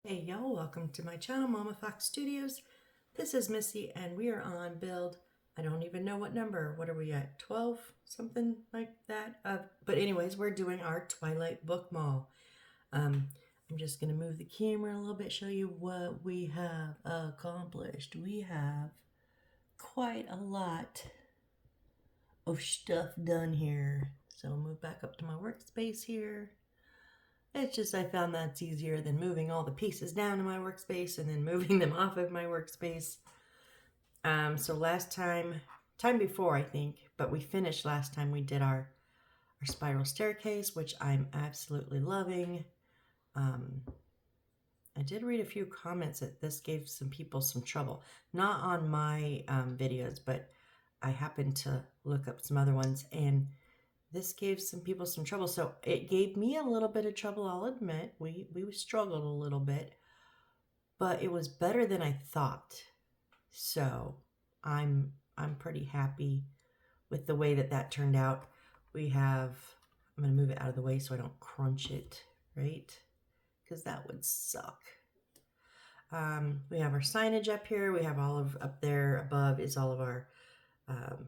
Hey y'all, welcome to my channel, Mama Fox Studios. This is Missy and we are on build, I don't even know what number, what are we at, 12? Something like that. But anyways, we're doing our Twilight book mall. I'm just going to move the camera a little bit, show you what we have accomplished. We have quite a lot of stuff done here. So I'll move back up to my workspace here. It's just I found that's easier than moving all the pieces down to my workspace and then moving them off of my workspace. So last time before I think, but we finished last time, we did our spiral staircase, which I'm absolutely loving. I did read a few comments that this gave some people some trouble. Not on my videos, but I happened to look up some other ones and this gave some people some trouble. So it gave me a little bit of trouble, I'll admit. We struggled a little bit, but it was better than I thought. So I'm pretty happy with the way that turned out. We have, I'm going to move it out of the way so I don't crunch it, right? Because that would suck. We have our signage up here. We have all of, up there above is all of our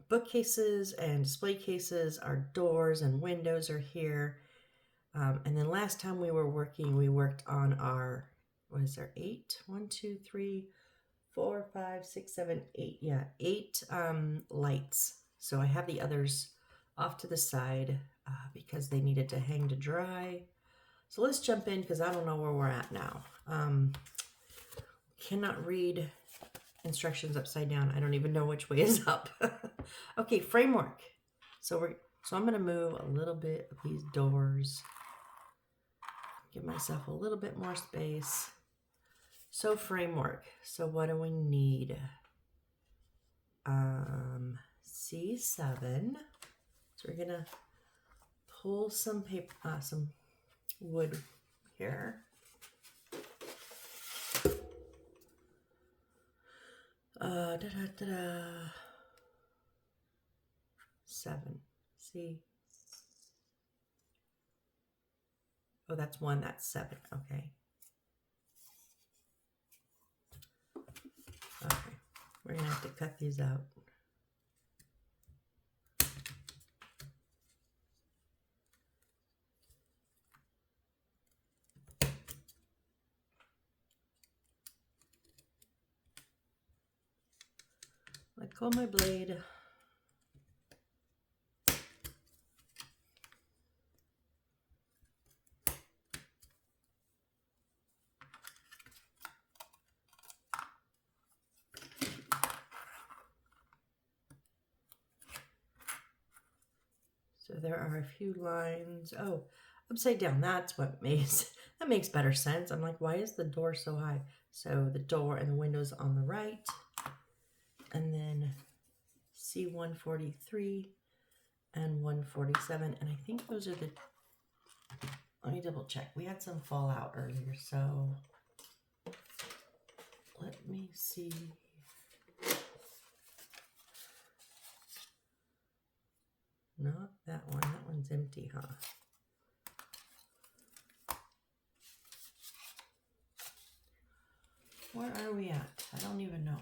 bookcases and display cases. Our doors and windows are here. And then last time we were working, we worked on our, what is there, 8? 1, 2, 3, 4, 5, 6, 7, 8. Yeah, 8 lights. So I have the others off to the side because they needed to hang to dry. So let's jump in because I don't know where we're at now. Cannot read instructions upside down. I don't even know which way is up. Okay, framework. So I'm going to move a little bit of these doors. Give myself a little bit more space. So framework. So what do we need? C7. So we're gonna pull some paper, some wood here. Da, da, da, da. 7. See. Oh, that's 1. That's 7. Okay. Okay. We're gonna have to cut these out. Let go of my blade. So there are a few lines. Oh, upside down. That's what makes better sense. I'm like, why is the door so high? So the door and the windows on the right. And then C143 and 147. And I think those are the, let me double check. We had some fallout earlier, so let me see. Not that one. That one's empty, huh? Where are we at? I don't even know.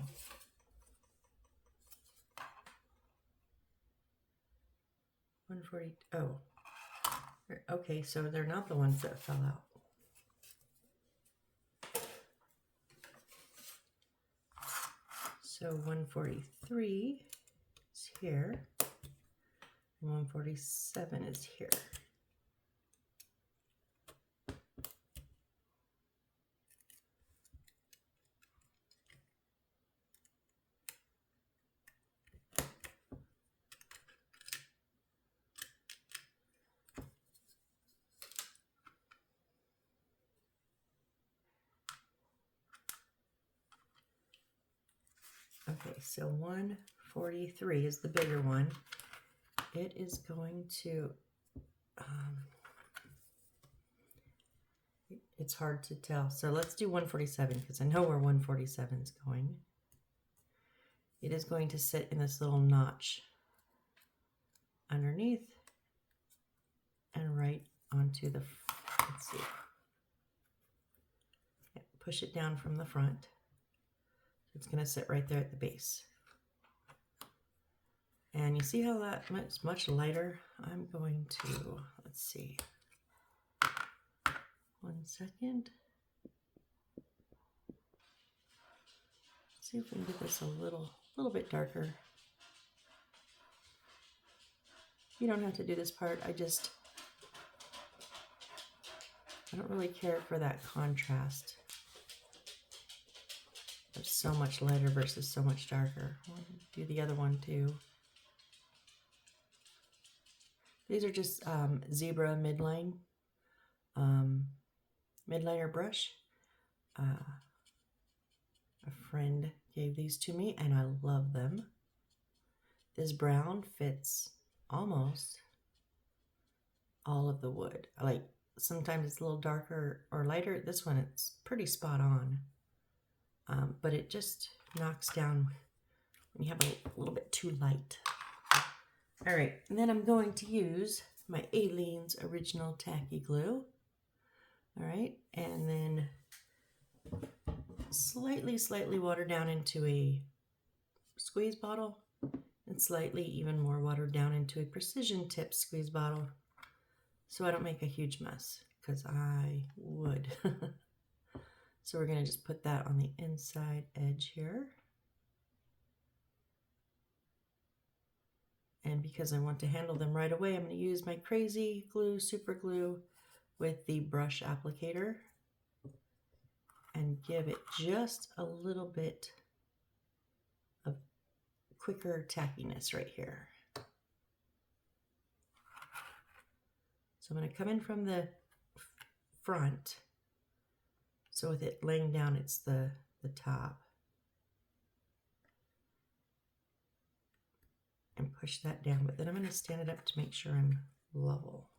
140. Oh. Okay, so they're not the ones that fell out. So 143 is here. 147 is here. Okay, so 143 is the bigger one. It is going to, it's hard to tell. So let's do 147 because I know where 147 is going. It is going to sit in this little notch underneath and right onto the, let's see. Yeah, push it down from the front. It's going to sit right there at the base. And you see how that's much lighter? I'm going to, let's see. 1 second. See if we can get this a little bit darker. You don't have to do this part. I don't really care for that contrast of so much lighter versus so much darker. I'll do the other one too. These are just zebra midline, midliner brush. A friend gave these to me and I love them. This brown fits almost all of the wood. Like sometimes it's a little darker or lighter. This one, it's pretty spot on. But it just knocks down when you have a little bit too light. All right, and then I'm going to use my Aleene's Original Tacky Glue. All right, and then slightly watered down into a squeeze bottle and slightly even more watered down into a precision tip squeeze bottle so I don't make a huge mess, because I would. So we're going to just put that on the inside edge here. And because I want to handle them right away, I'm going to use my Crazy Glue Super Glue with the brush applicator and give it just a little bit of quicker tackiness right here. So I'm going to come in from the front. So with it laying down, it's the top. And push that down, but then I'm going to stand it up to make sure I'm level.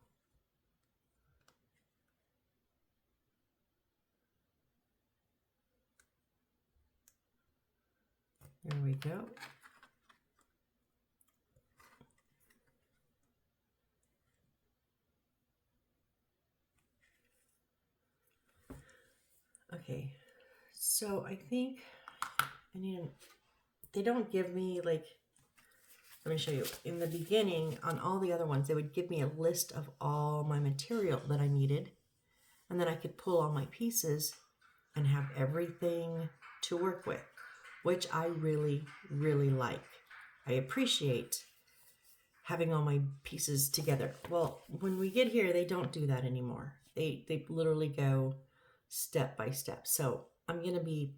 There we go. Okay, so I think I need they don't give me like, let me show you. In the beginning, on all the other ones, they would give me a list of all my material that I needed, and then I could pull all my pieces and have everything to work with, which I really, really like. I appreciate having all my pieces together. Well, when we get here, they don't do that anymore. They literally go step by step. So I'm going to be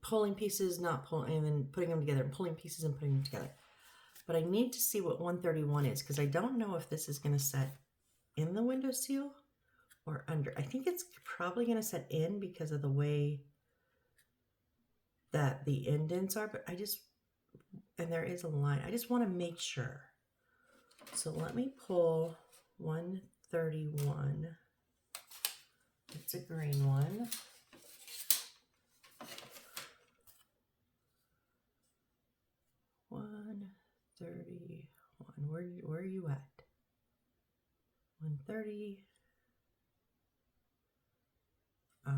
pulling pieces, not pulling, and then putting them together, and pulling pieces and putting them together. But I need to see what 131 is, because I don't know if this is going to set in the window seal or under. I think it's probably going to set in because of the way that the indents are, but and there is a line. I just want to make sure. So let me pull 131. It's a green one. Where are you at? 130.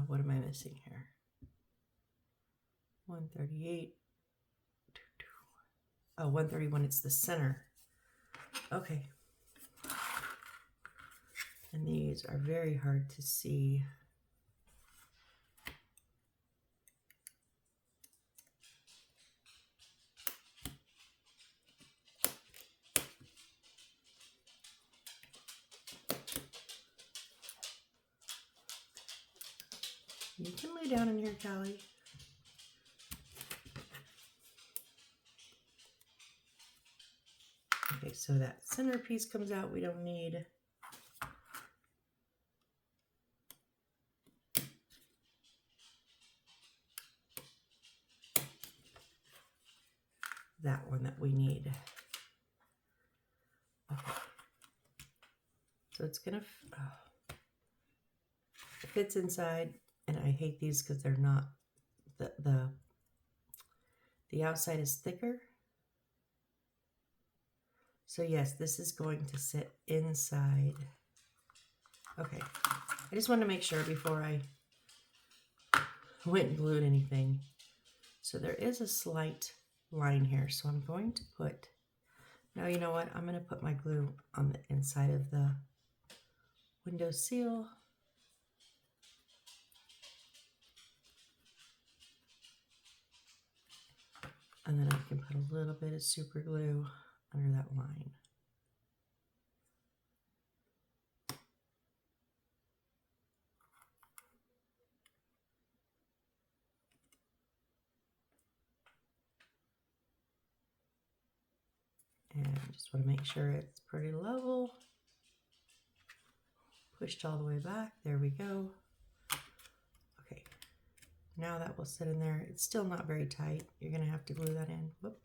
What am I missing here? 138. Oh, 131, it's the center. Okay. And these are very hard to see. You can lay down in here, Callie. Okay, so that center piece comes out. We don't need. That one that we need. Okay. So it's gonna, it fits inside, and I hate these because they're not, the outside is thicker. So yes, this is going to sit inside. Okay, I just want to make sure before I went and glued anything. So there is a slight line here. So I'm going to put, now you know what? I'm going to put my glue on the inside of the window seal. And then I can put a little bit of super glue under that line. And just want to make sure it's pretty level. Pushed all the way back. There we go. Okay. Now that will sit in there. It's still not very tight. You're going to have to glue that in. Whoop.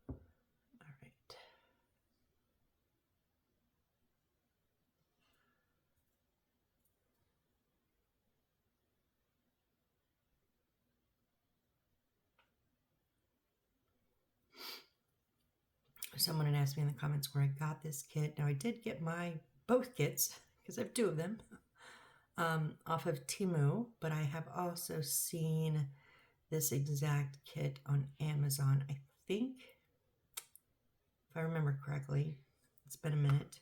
All right. Someone had asked me in the comments where I got this kit. Now I did get both kits, because I have two of them, off of Temu, but I have also seen this exact kit on Amazon. I think, if I remember correctly, it's been a minute,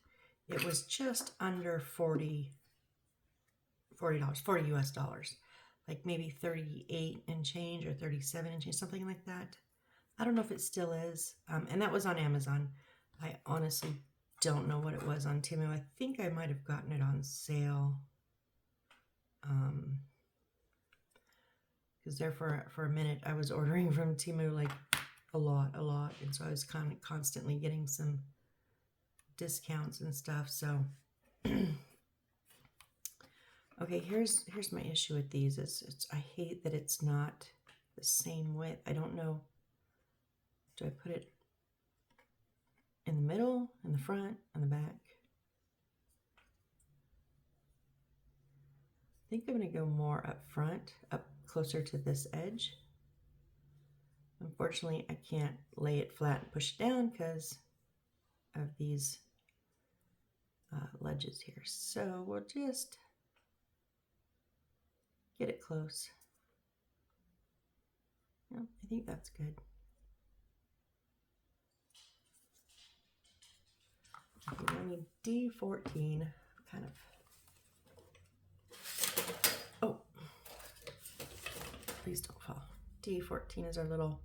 it was just under $40 US dollars, like maybe 38 and change or 37 and change, something like that. I don't know if it still is, and that was on Amazon. I honestly don't know what it was on Temu. I think I might have gotten it on sale, because there for a minute I was ordering from Temu like a lot, and so I was kind of constantly getting some discounts and stuff. So okay, here's my issue with these. I hate that it's not the same width. I don't know. Do I put it in the middle, in the front, in the back? I think I'm going to go more up front, up closer to this edge. Unfortunately, I can't lay it flat and push it down because of these ledges here. So we'll just get it close. Yep, I think that's good. Okay, I need D14, kind of. Oh, please don't fall. D14 is our little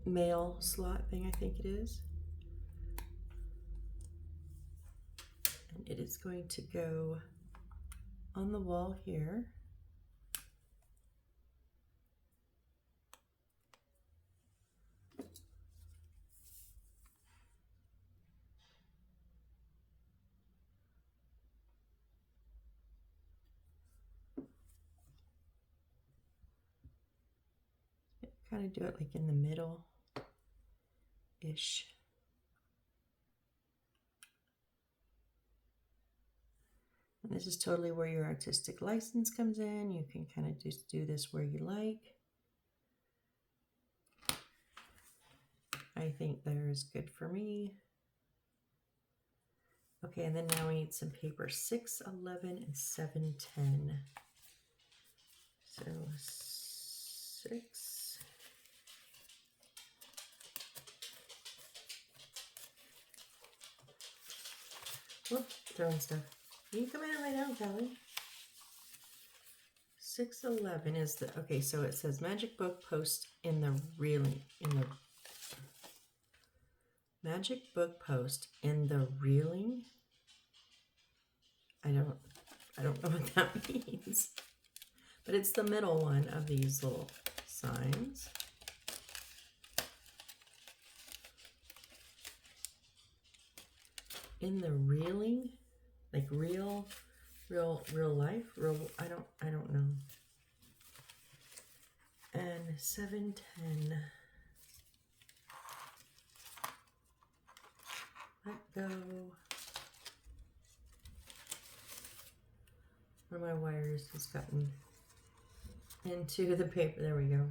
mail slot thing, I think it is. And it is going to go on the wall here. Kind of do it like in the middle-ish. And this is totally where your artistic license comes in. You can kind of just do this where you like. I think there is good for me. Okay, and then now we need some paper, 611 and 710. So 6. Whoop, throwing stuff. You come in and lay down, Kelly. 611 is the, okay, so it says magic book post in the reeling, magic book post in the reeling. I don't know what that means, but it's the middle one of these little signs. In the reeling, like real life, I don't know. And 710. Let go. One of my wires has gotten into the paper. There we go.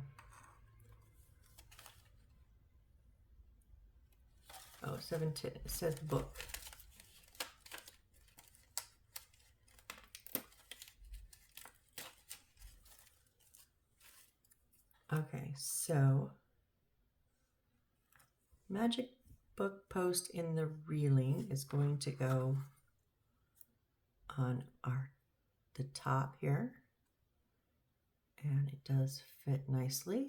Oh, 17, it says book. Okay, so magic book post in the reeling is going to go on the top here, and it does fit nicely.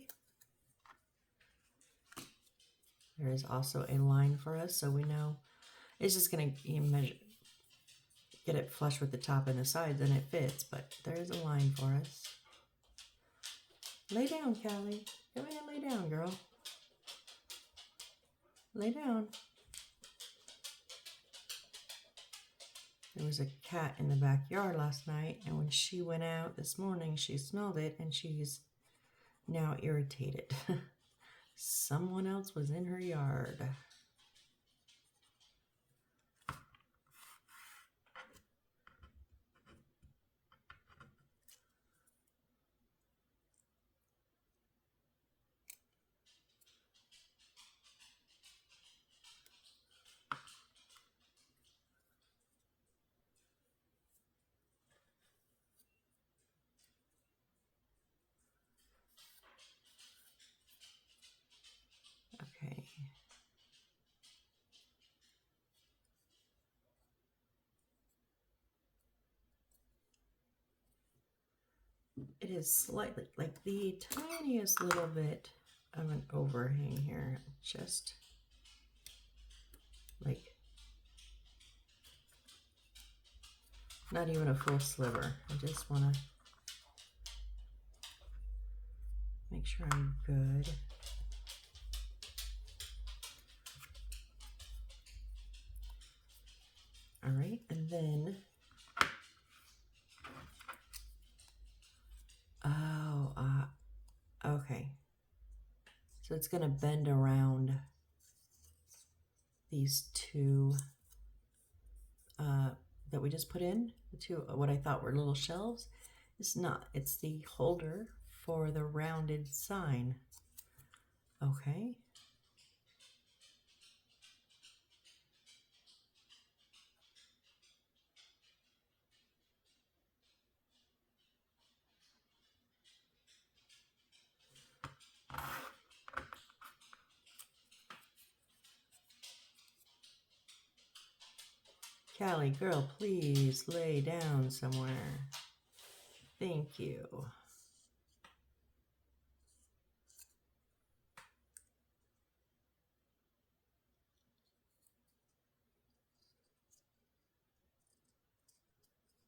There is also a line for us, so we know it's just going to measure, get it flush with the top and the sides, and it fits, but there is a line for us. Lay down, Callie. Go ahead and lay down, girl. Lay down. There was a cat in the backyard last night, and when she went out this morning, she smelled it, and she's now irritated. Someone else was in her yard. Okay. It is slightly, like the tiniest little bit of an overhang here, just like not even a full sliver. I just want to make sure I'm good. All right, and then, okay. So it's going to bend around these two that we just put in, the two, what I thought were little shelves. It's not, it's the holder for the rounded sign. Okay. Callie, girl, please lay down somewhere. Thank you.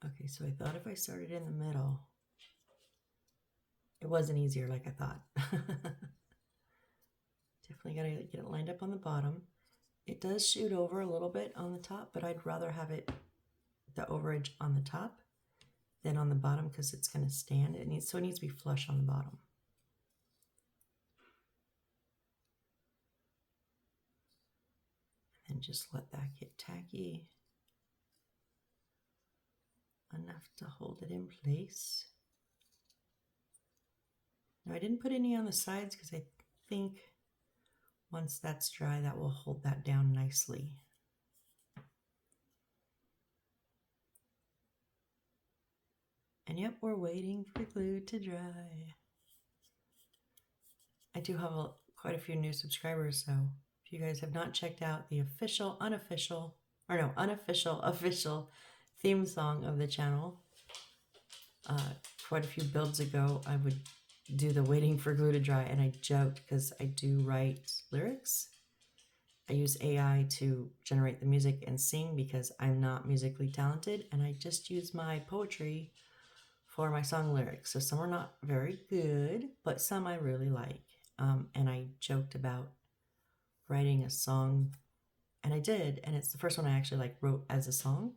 Okay, so I thought if I started in the middle, it wasn't easier like I thought. Definitely got to get it lined up on the bottom. It does shoot over a little bit on the top, but I'd rather have it, the overage on the top than on the bottom because it's going to stand. It needs to be flush on the bottom. And just let that get tacky enough to hold it in place. Now I didn't put any on the sides because I think once that's dry, that will hold that down nicely. And yep, we're waiting for glue to dry. I do have quite a few new subscribers, so if you guys have not checked out the official, unofficial theme song of the channel, quite a few builds ago, I would do the waiting for glue to dry, and I joked because I do write lyrics. I use AI to generate the music and sing because I'm not musically talented, and I just use my poetry for my song lyrics. So some are not very good, but some I really like. And I joked about writing a song, and I did, and it's the first one I actually wrote as a song.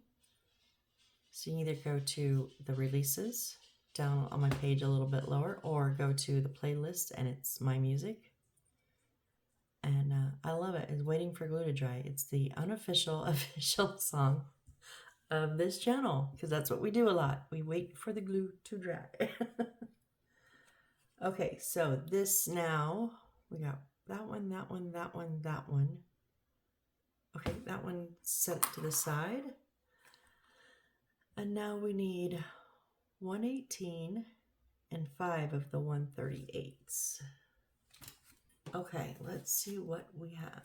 So you either go to the releases down on my page a little bit lower, or go to the playlist and it's my music. And I love it. It's Waiting for Glue to Dry. It's the unofficial official song of this channel because that's what we do a lot. We wait for the glue to dry. Okay, so this now, we got that one, that one, that one, that one. Okay, that one set it to the side. And now we need 118 and 5 of the 138s. Okay, let's see what we have.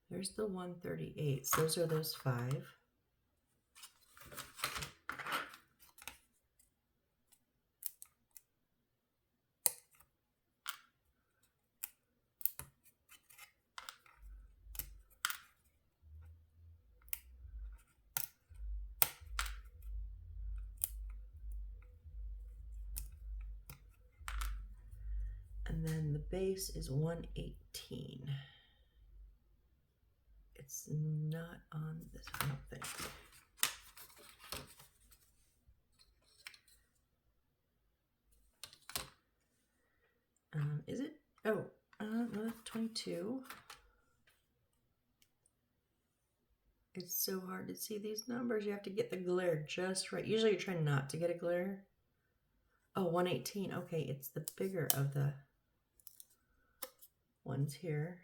There's the 138s. Those are those 5. And then the base is 118. It's not on this, I don't think. Is it? Oh, no, that's 22. It's so hard to see these numbers. You have to get the glare just right. Usually you're trying not to get a glare. Oh, 118. Okay, it's the bigger of the ones here.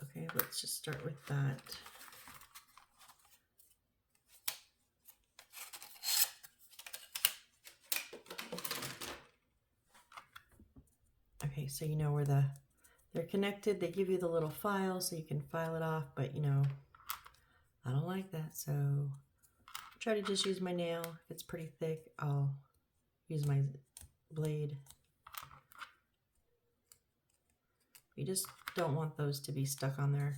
Okay, let's just start with that. Okay, so you know where they're connected. They give you the little file so you can file it off, but you know, I don't like that, so try to just use my nail. If it's pretty thick, I'll use my blade. You just don't want those to be stuck on there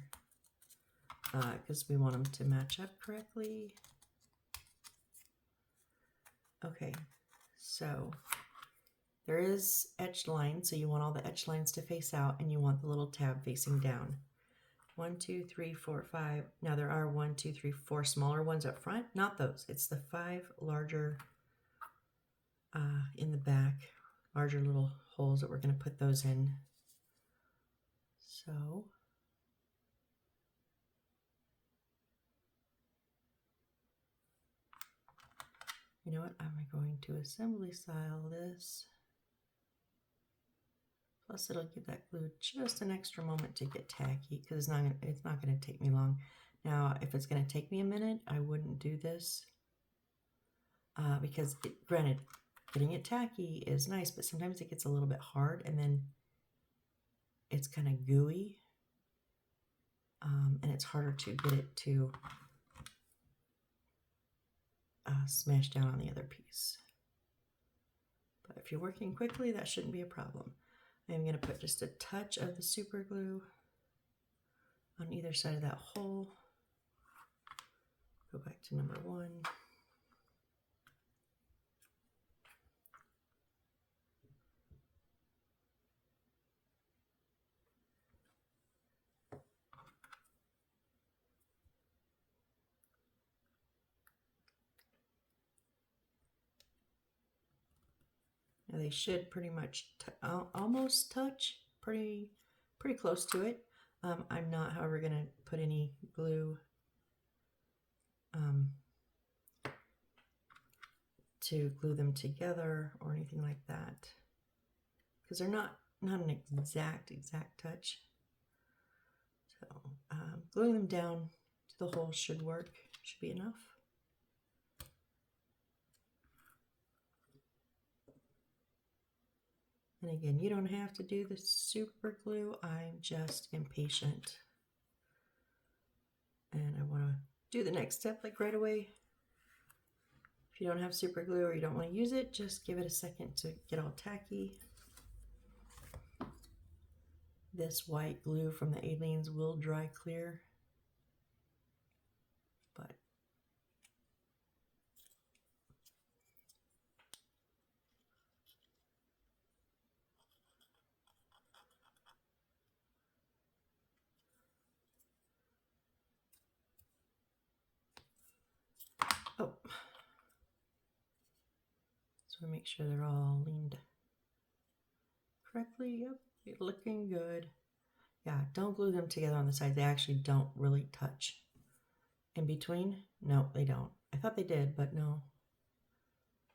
because we want them to match up correctly. Okay, so there is etched lines, so you want all the etched lines to face out, and you want the little tab facing down. 1, 2, 3, 4, 5. Now there are 1, 2, 3, 4 smaller ones up front. Not those. It's the 5 larger in the back, larger little holes that we're going to put those in. So you know what? I'm going to assembly style this. Plus it'll give that glue just an extra moment to get tacky because it's not going to take me long. Now, if it's going to take me a minute, I wouldn't do this because granted, getting it tacky is nice, but sometimes it gets a little bit hard and then it's kind of gooey and it's harder to get it to smash down on the other piece. But if you're working quickly, that shouldn't be a problem. I'm going to put just a touch of the super glue on either side of that hole. Go back to number 1. Now they should pretty much almost touch, pretty close to it. I'm not, however, going to put any glue to glue them together or anything like that because they're not an exact touch. So gluing them down to the hole should work, should be enough. And again, you don't have to do the super glue. I'm just impatient. And I want to do the next step like right away. If you don't have super glue or you don't want to use it, just give it a second to get all tacky. This white glue from the Aliens will dry clear. But oh, so make sure they're all leaned correctly. Yep, you're looking good. Yeah, don't glue them together on the side. They actually don't really touch. In between? No, they don't. I thought they did, but no.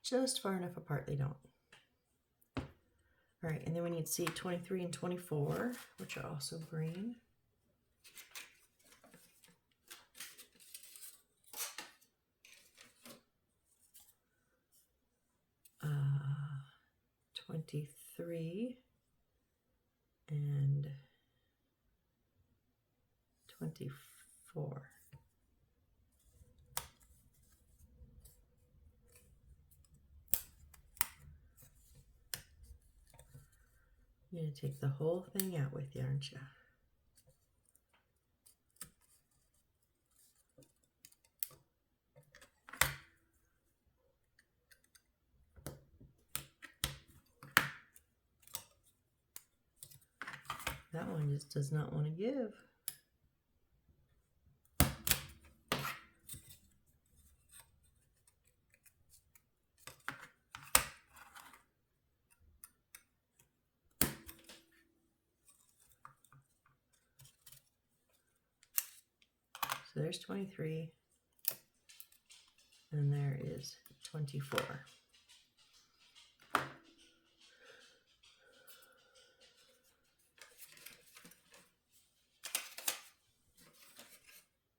Just far enough apart, they don't. All right, and then we need C23 and 24, which are also green. Uh, 23 and 24. You're going to take the whole thing out with you, aren't you? That one just does not want to give. So there's 23, and there is 24.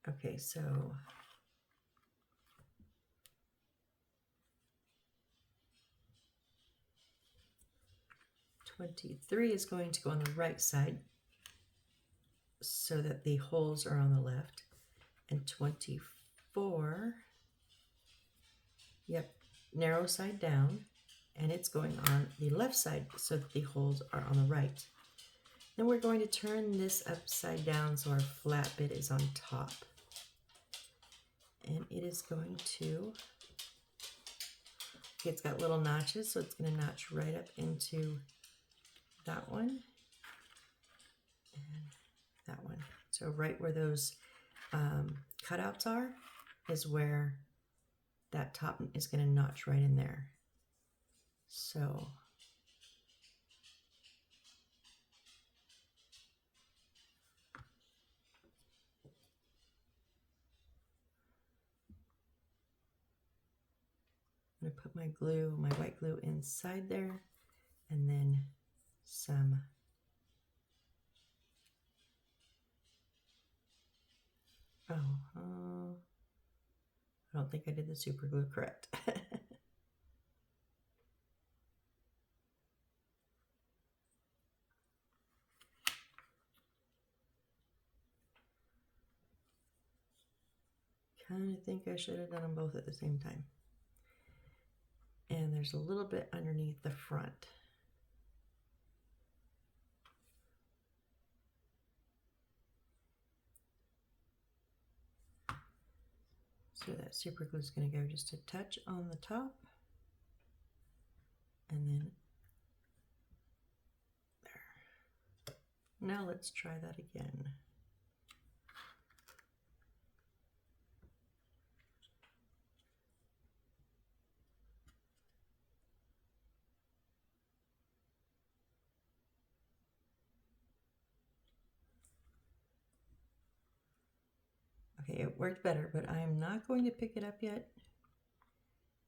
Okay, so 23 is going to go on the right side so that the holes are on the left, and 24, yep, narrow side down, and it's going on the left side so that the holes are on the right. Then we're going to turn this upside down so our flat bit is on top. And it is going to, okay, it's got little notches, so it's going to notch right up into that one and that one. So right where those cutouts are is where that top is going to notch right in there. So I'm going to put my glue, my white glue inside there, and then some I don't think I did the super glue correct. Kind of think I should have done them both at the same time. And there's a little bit underneath the front. So that super glue is going to go just a touch on the top, and then there. Now let's try that again. Okay, it worked better, but I'm not going to pick it up yet.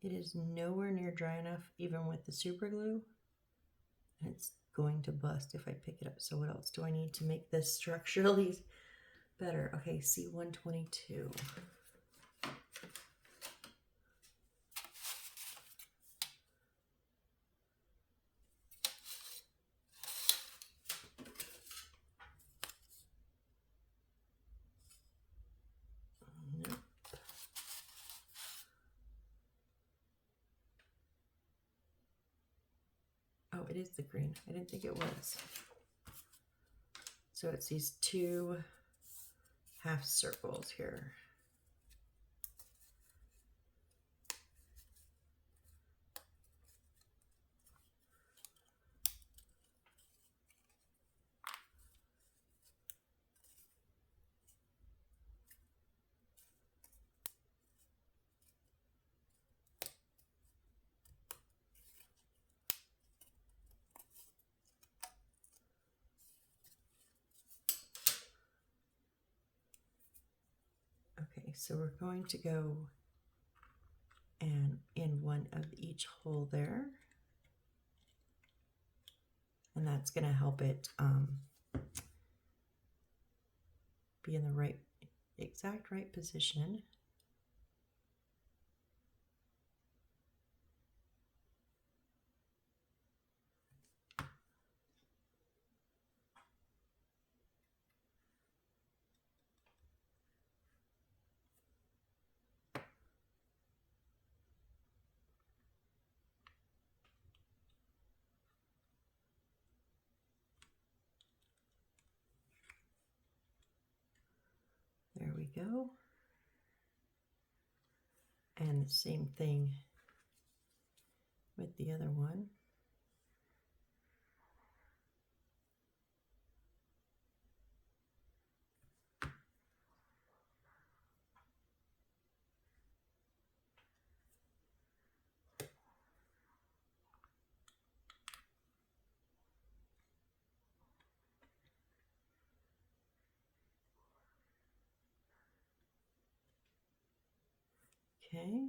It is nowhere near dry enough, even with the super glue. And it's going to bust if I pick it up. So what else do I need to make this structurally better? Okay, C122. Oh, it is the green. I didn't think it was. So it's these two half circles here. so we're going to go and in one of each hole there. And that's going to help it be in the exact right position. There we go. And the same thing with the other one. Okay.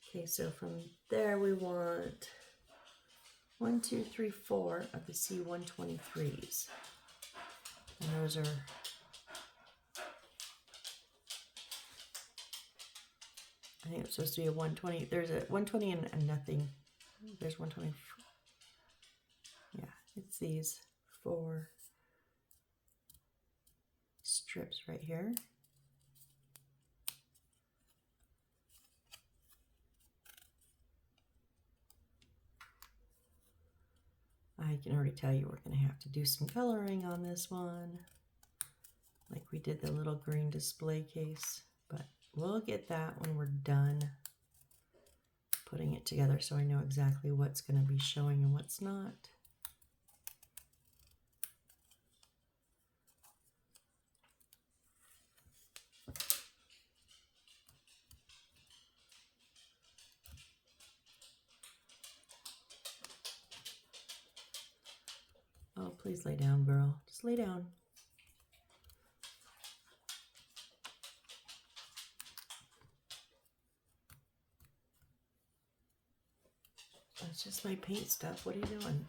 Okay, so from there we want 1, 2, 3, 4 of the C123s. And those are I think it's supposed to be a 120. There's a 120 and nothing. There's 120. Yeah, it's these 4 strips right here. I can already tell you we're going to have to do some coloring on this one, like we did the little green display case, but we'll get that when we're done putting it together so I know exactly what's going to be showing and what's not. Oh, please lay down, girl. Just lay down. That's just my paint stuff. What are you doing?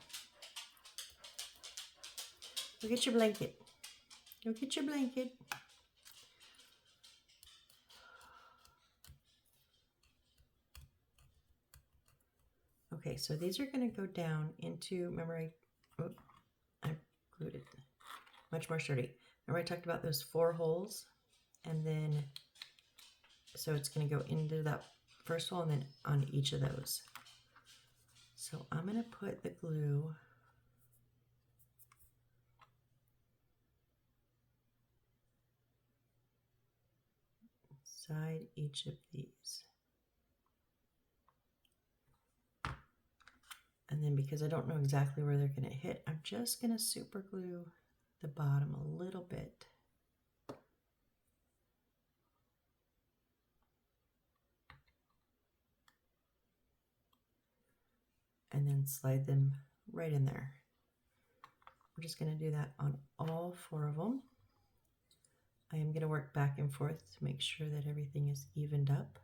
Go get your blanket. Go get your blanket. Okay, so these are going to go down into, remember I glued it, much more sturdy. Remember I talked about those 4 holes? And then, so it's going to go into that first hole and then on each of those. So I'm going to put the glue inside each of these. And then because I don't know exactly where they're going to hit, I'm just going to super glue the bottom a little bit. And then slide them right in there. We're just going to do that on all 4 of them. I am going to work back and forth to make sure that everything is evened up.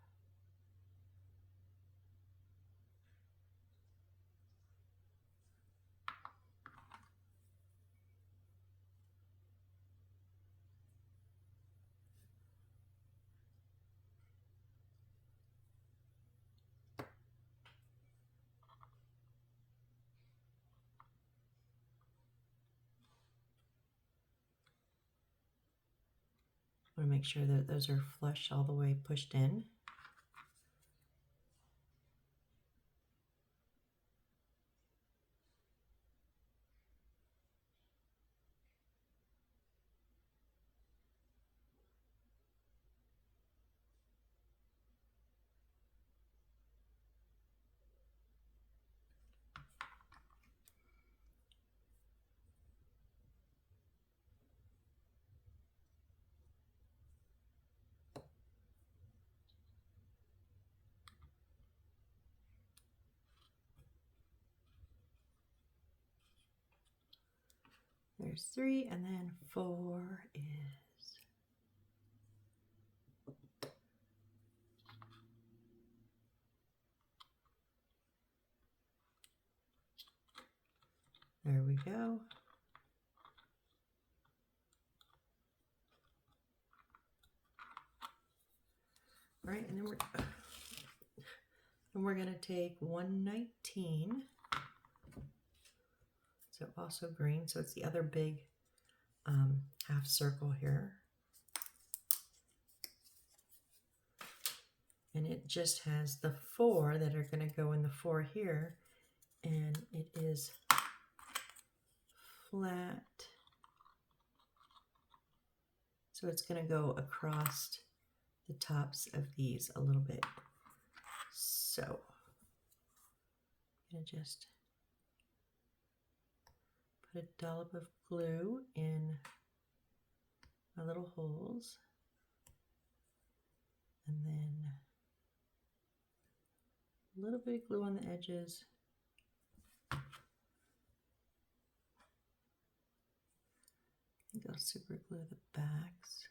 I want to make sure that those are flush all the way pushed in. There's 3, and then 4 is we go. All right, and then we're going to take 119. So also green, so it's the other big half circle here. And it just has the 4 that are going to go in the 4 here, and it is flat. So it's going to go across the tops of these a little bit. So I'm going to just put a dollop of glue in my little holes, and then a little bit of glue on the edges. I think I'll super glue the backs.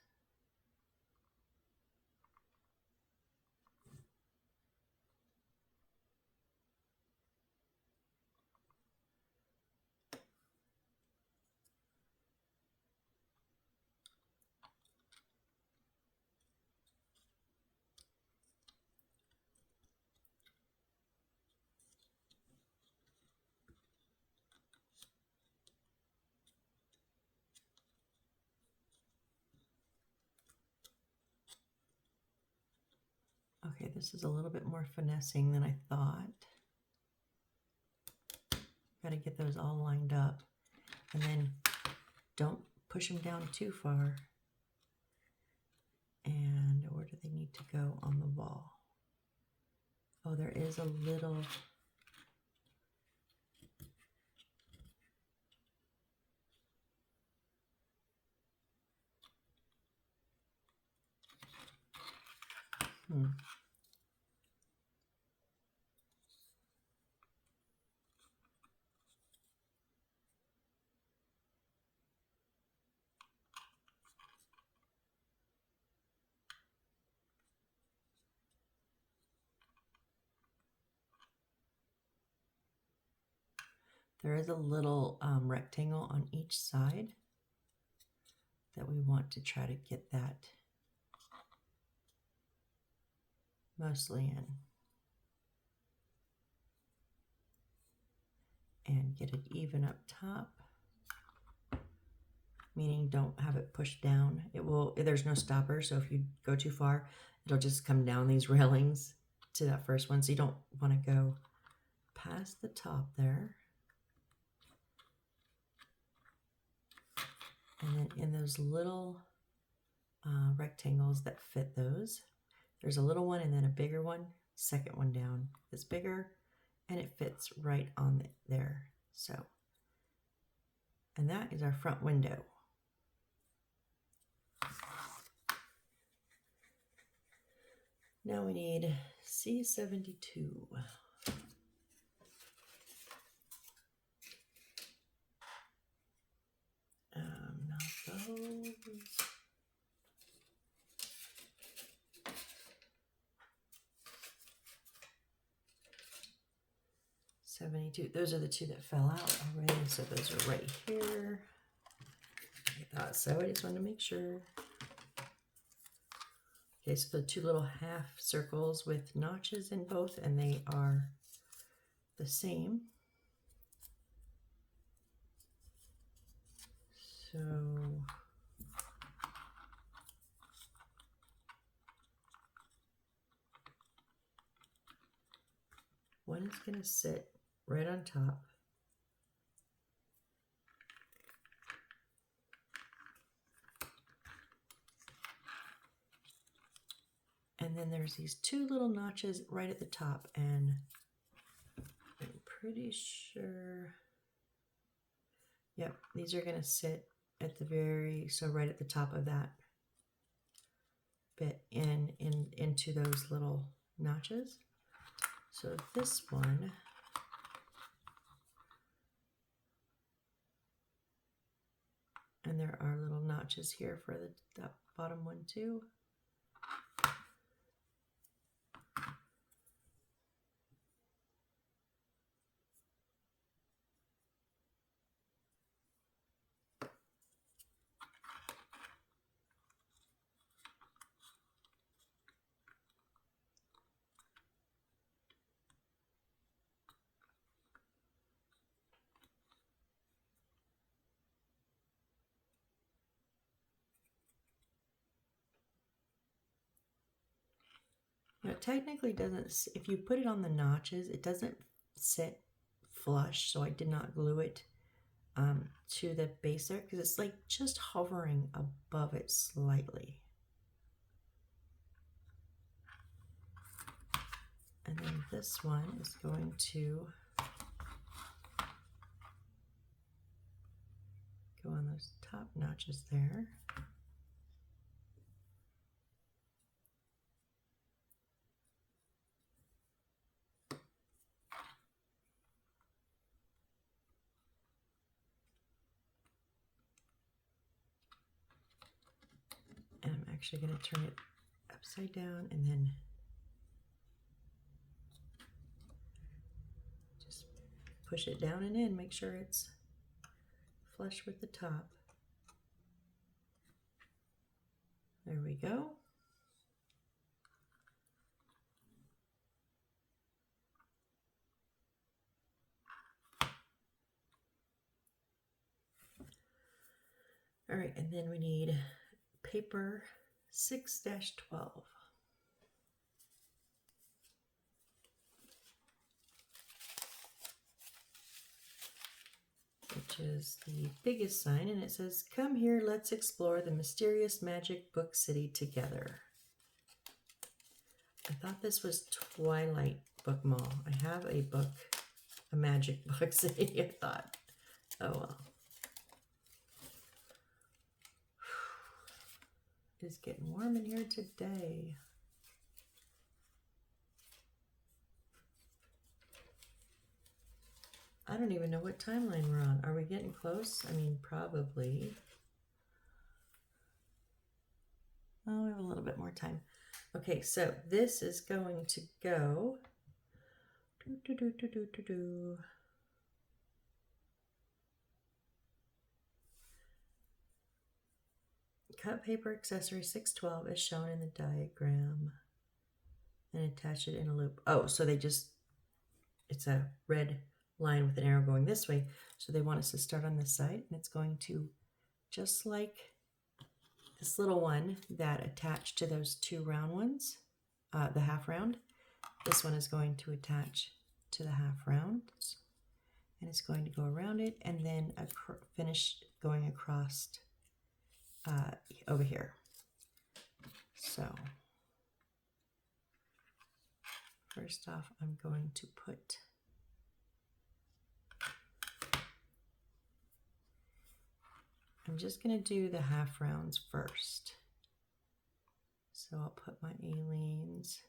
Okay, this is a little bit more finessing than I thought. Got to get those all lined up, and then don't push them down too far. And where do they need to go on the wall? Oh, there is a little there is a little rectangle on each side that we want to try to get that mostly in. And get it even up top, meaning don't have it pushed down. It will, there's no stopper, so if you go too far, it'll just come down these railings to that first one. So you don't want to go past the top there. And then in those little rectangles that fit those, there's a little one and then a bigger one, second one down. It's bigger and it fits right on there. So, and that is our front window. Now we need C72. Not those. $72. Those are the 2 that fell out already, so those are right here. I thought so. I just wanted to make sure. Okay, so the 2 little half circles with notches in both, and they are the same. So one is going to sit right on top. And then there's these 2 little notches right at the top, and I'm pretty sure, yep, these are going to sit at the so right at the top of that bit into those little notches. So this one, and there are little notches here for that bottom one too. It technically doesn't, if you put it on the notches, it doesn't sit flush, so I did not glue it to the base there because it's like just hovering above it slightly. And then this one is going to go on those top notches there. And I'm actually going to turn it upside down and then just push it down and in, make sure it's flush with the top. There we go. All right, and then we need paper 6-12. Which is the biggest sign, and it says, "Come here, let's explore the mysterious magic book city together." I thought this was Twilight Book Mall. I have a book, a magic book city, I thought. Oh well. It's getting warm in here today. I don't even know what timeline we're on. Are we getting close? I mean, probably. Oh, we have a little bit more time. Okay, so this is going to go. Cut paper accessory 612 is shown in the diagram and attach it in a loop. Oh, so they just, it's a red line with an arrow going this way. So they want us to start on this side, and it's going to, just like this little one that attached to those two round ones, the half round, this one is going to attach to the half round, and it's going to go around it and then finish going across over here. So first off, I'm going to put I'm just going to do the half rounds first. So I'll put my A-leans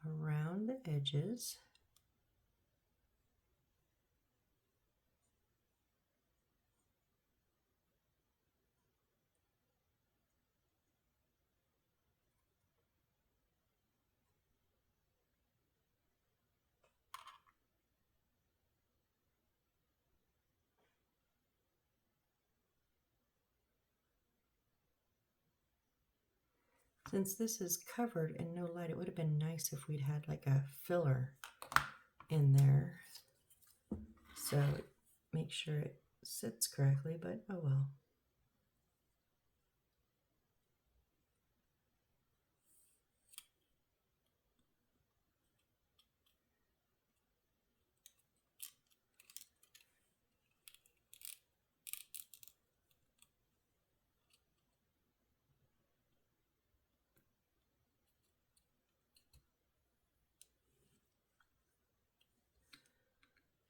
around the edges. Since this is covered in no light, it would have been nice if we'd had like a filler in there. So make sure it sits correctly, but oh well.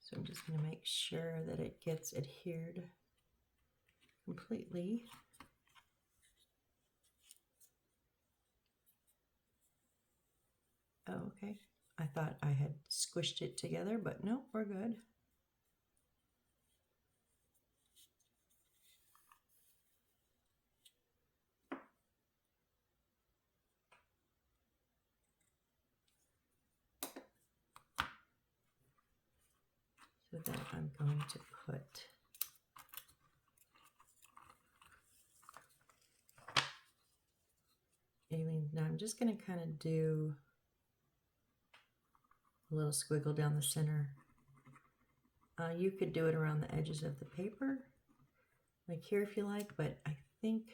So I'm just going to make sure that it gets adhered completely. Oh, okay. I thought I had squished it together, but no, we're good. So then I'm going to put now I'm just going to kind of do a little squiggle down the center. You could do it around the edges of the paper, like here if you like, but I think it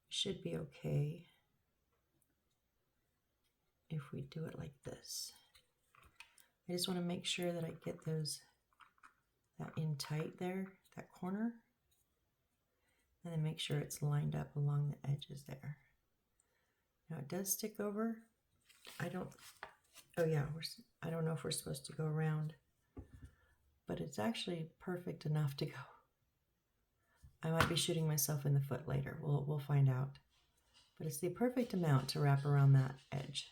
should be okay. if we do it like this. I just want to make sure that I get that in tight there, that corner, and then make sure it's lined up along the edges there. Now it does stick over. I don't know if we're supposed to go around, but it's actually perfect enough to go. I might be shooting myself in the foot later. We'll find out. But it's the perfect amount to wrap around that edge.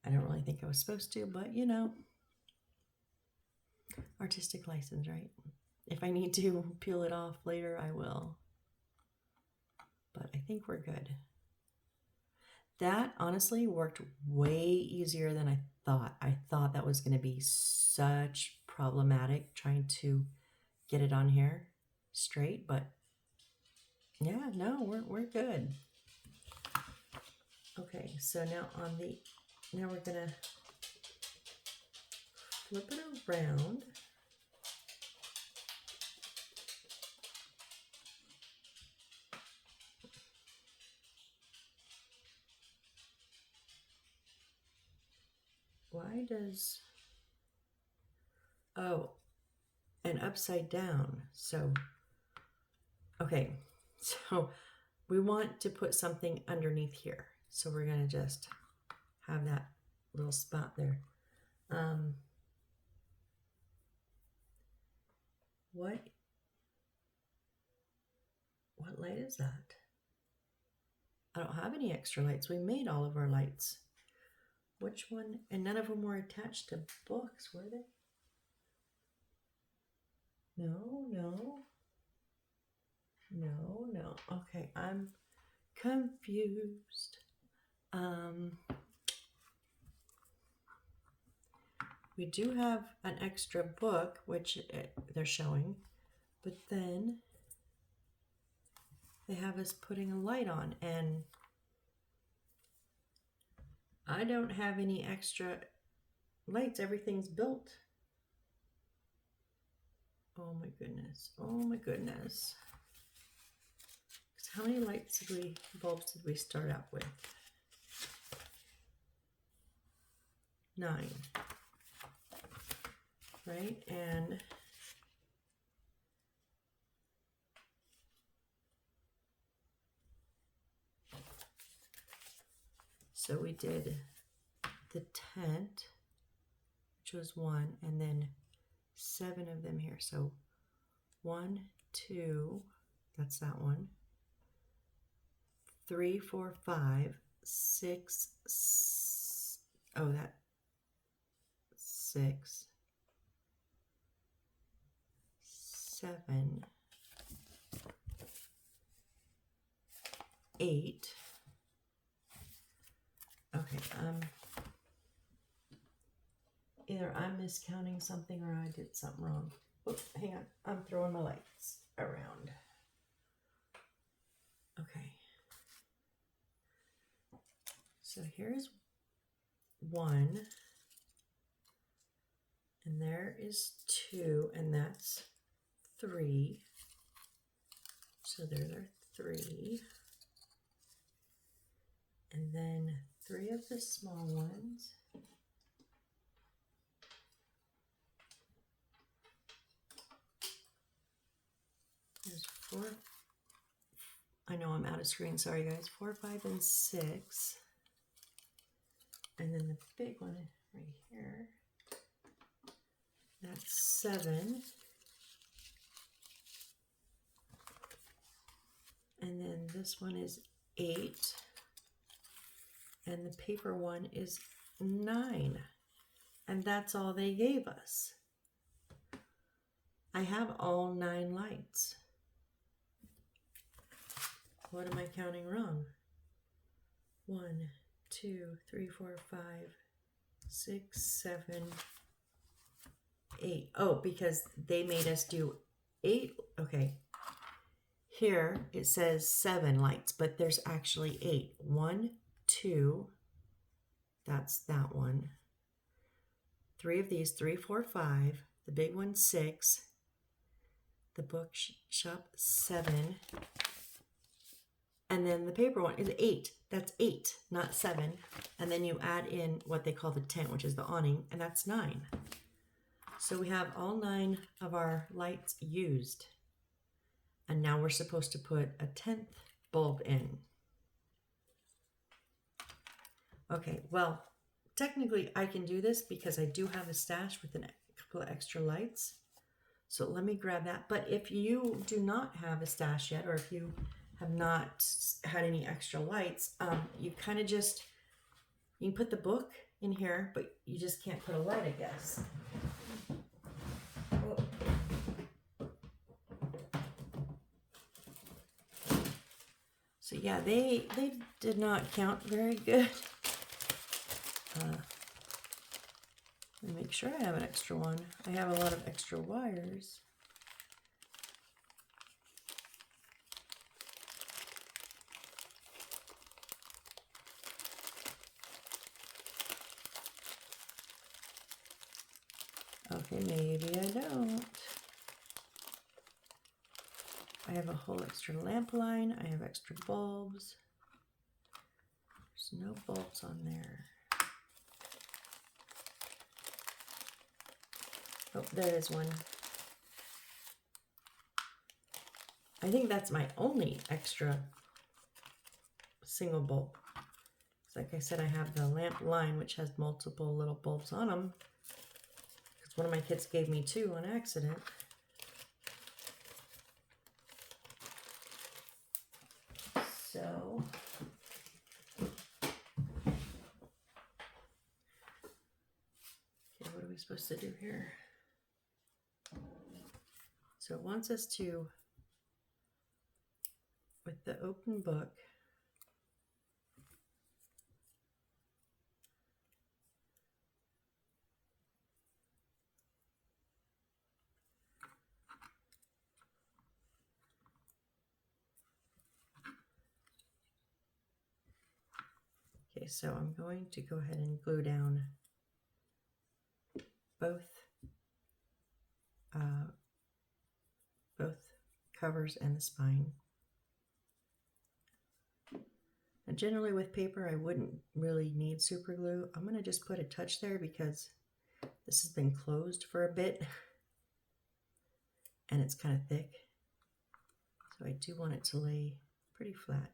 I don't really think I was supposed to, but you know, artistic license, right? If I need to peel it off later, I will. But I think we're good. That honestly worked way easier than I thought. I thought that was going to be such problematic trying to get it on here straight, but yeah, no, we're good. Okay, so now we're gonna flip it around. Why does, oh, and upside down. So, okay, so we want to put something underneath here. So we're gonna just have that little spot there. What light is that? I don't have any extra lights. We made all of our lights. Which one? And none of them were attached to books, were they? No. Okay, I'm confused. We do have an extra book, which they're showing, but then they have us putting a light on, and I don't have any extra lights. Everything's built. Oh my goodness. How many bulbs did we start out with? 9. Right? And so we did the tent, which was 1, and then 7 of them here. So 1, 2, that's that one. 3, 4, 5, 6, that 6, 7, 8. Okay, either I'm miscounting something or I did something wrong. Oops, hang on, I'm throwing my lights around. Okay. So here's 1, and there is 2, and that's 3. So there are 3. And then 3 of the small ones. There's 4. I know I'm out of screen, sorry guys. 4, 5, and 6. And then the big one right here, that's 7. And then this one is 8. And the paper one is 9. And that's all they gave us. I have all 9 lights. What am I counting wrong? 1, 2, 3, 4, 5, 6, 7, 8. Oh, because they made us do 8. Okay. Here it says 7 lights, but there's actually 8. 1, 2. That's that one. 3 of these, 3, 4, 5. The big one, 6. The bookshop, 7. And then the paper one is 8. That's 8, not 7. And then you add in what they call the tent, which is the awning, and that's 9. So we have all 9 of our lights used. And now we're supposed to put a 10th bulb in. Okay, well, technically I can do this because I do have a stash with a couple of extra lights. So let me grab that. But if you do not have a stash yet, or if you have not had any extra lights, you kind of just, you can put the book in here, but you just can't put a light, I guess. So yeah, they did not count very good. Let me make sure I have an extra one. I have a lot of extra wires. Okay, maybe I don't. I have a whole extra lamp line. I have extra bulbs. There's no bulbs on there. Oh, there is one. I think that's my only extra single bulb. Like I said, I have the lamp line, which has multiple little bulbs on them. Because one of my kids gave me 2 on accident. So, okay, what are we supposed to do here? So it wants us to, with the open book, okay, so I'm going to go ahead and glue down both covers and the spine. And generally with paper, I wouldn't really need super glue. I'm going to just put a touch there because this has been closed for a bit and it's kind of thick. So I do want it to lay pretty flat.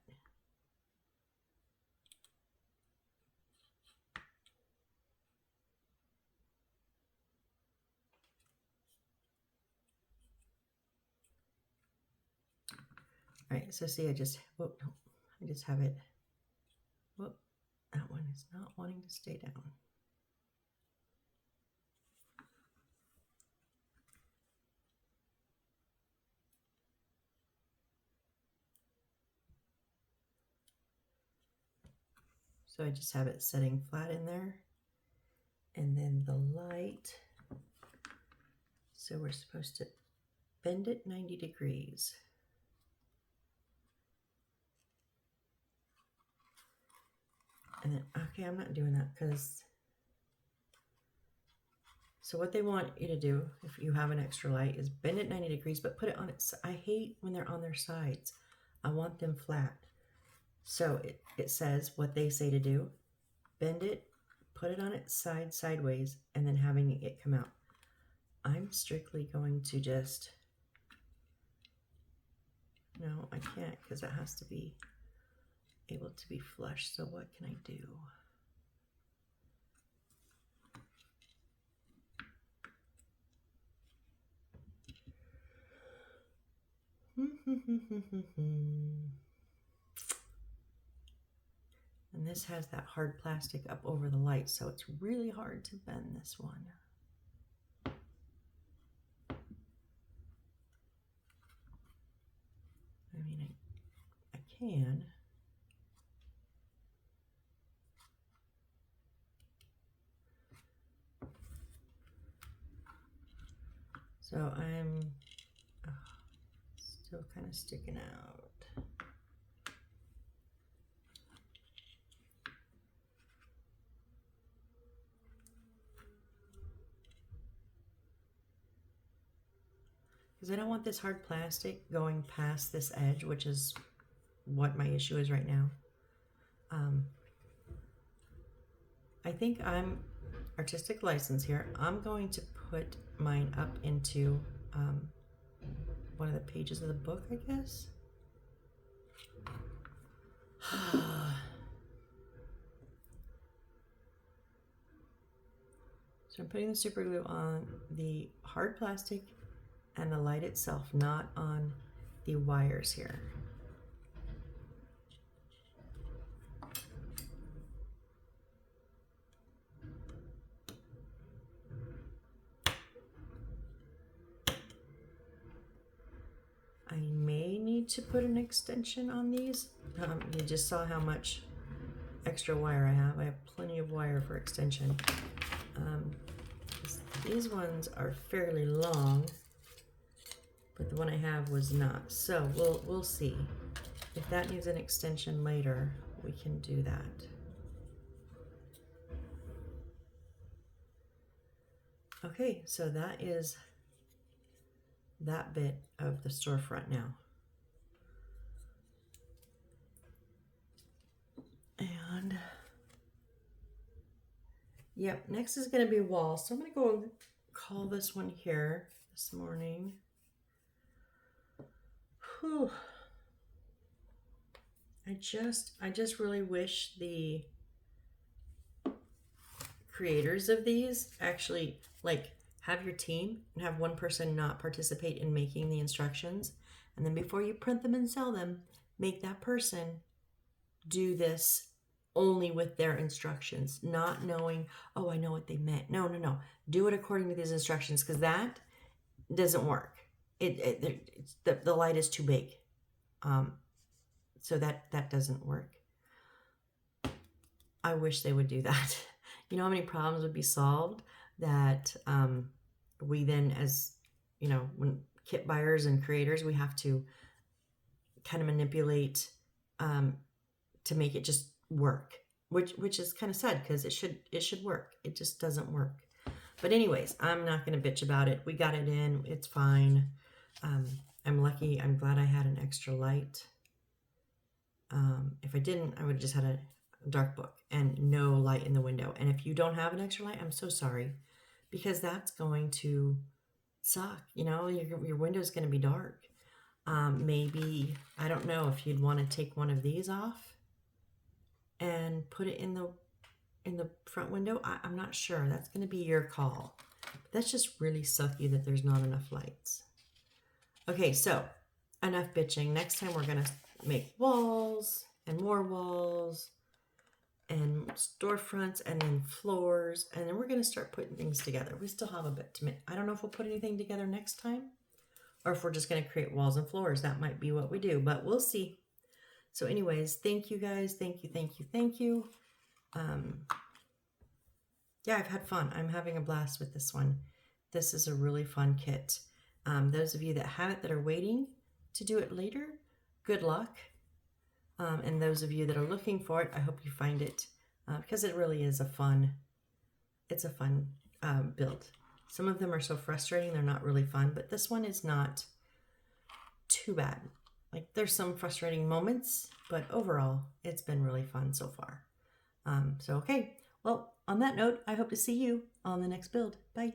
All right, so see, I just have it. Whoop, that one is not wanting to stay down. So I just have it setting flat in there. And then the light, so we're supposed to bend it 90 degrees. And then, okay, I'm not doing that because, so what they want you to do, if you have an extra light, is bend it 90 degrees, but put it on its, I hate when they're on their sides. I want them flat. So it says what they say to do. Bend it, put it on its side sideways, and then having it come out. I'm strictly going to just, no, I can't because it has to be able to be flush. So what can I do? And this has that hard plastic up over the light, so it's really hard to bend this one. I mean, I can. So I'm still kind of sticking out. Because I don't want this hard plastic going past this edge, which is what my issue is right now. I think I'm artistic license here. I'm going to put mine up into one of the pages of the book, I guess. So I'm putting the super glue on the hard plastic and the light itself, not on the wires here. I may need to put an extension on these. You just saw how much extra wire I have. I have plenty of wire for extension. These ones are fairly long, but the one I have was not. So we'll see. If that needs an extension later, we can do that. Okay, so that is that bit of the storefront now. And yep, next is going to be walls. So I'm going to go and call this one here this morning. Whew. I just really wish the creators of these actually like have your team and have one person not participate in making the instructions, and then before you print them and sell them, make that person do this only with their instructions, not knowing, oh, I know what they meant. No. Do it according to these instructions, because that doesn't work. The light is too big. So that doesn't work. I wish they would do that. You know how many problems would be solved that we then, as you know, when kit buyers and creators, we have to kind of manipulate to make it just work, which is kind of sad, because it should work. It just doesn't work. But anyways, I'm not going to bitch about it. We got it in. It's fine. I'm lucky. I'm glad I had an extra light. If I didn't, I would have just had a dark book and no light in the window. And if you don't have an extra light, I'm so sorry, because that's going to suck. You know, your window is going to be dark. Maybe, I don't know if you'd want to take one of these off and put it in the front window. I'm not sure. That's going to be your call. That's just really sucky that there's not enough lights. Okay, so enough bitching. Next time we're going to make walls and more walls and storefronts and then floors, and then we're going to start putting things together. We still have a bit to make. I don't know if we'll put anything together next time or if we're just going to create walls and floors. That might be what we do, but we'll see. So anyways, thank you guys. Thank you. Yeah, I've had fun. I'm having a blast with this one. This is a really fun kit. Those of you that have it, that are waiting to do it later, good luck. And those of you that are looking for it, I hope you find it, because it really is a fun build. Some of them are so frustrating, they're not really fun, but this one is not too bad. Like, there's some frustrating moments, but overall, it's been really fun so far. So, okay. Well, on that note, I hope to see you on the next build. Bye.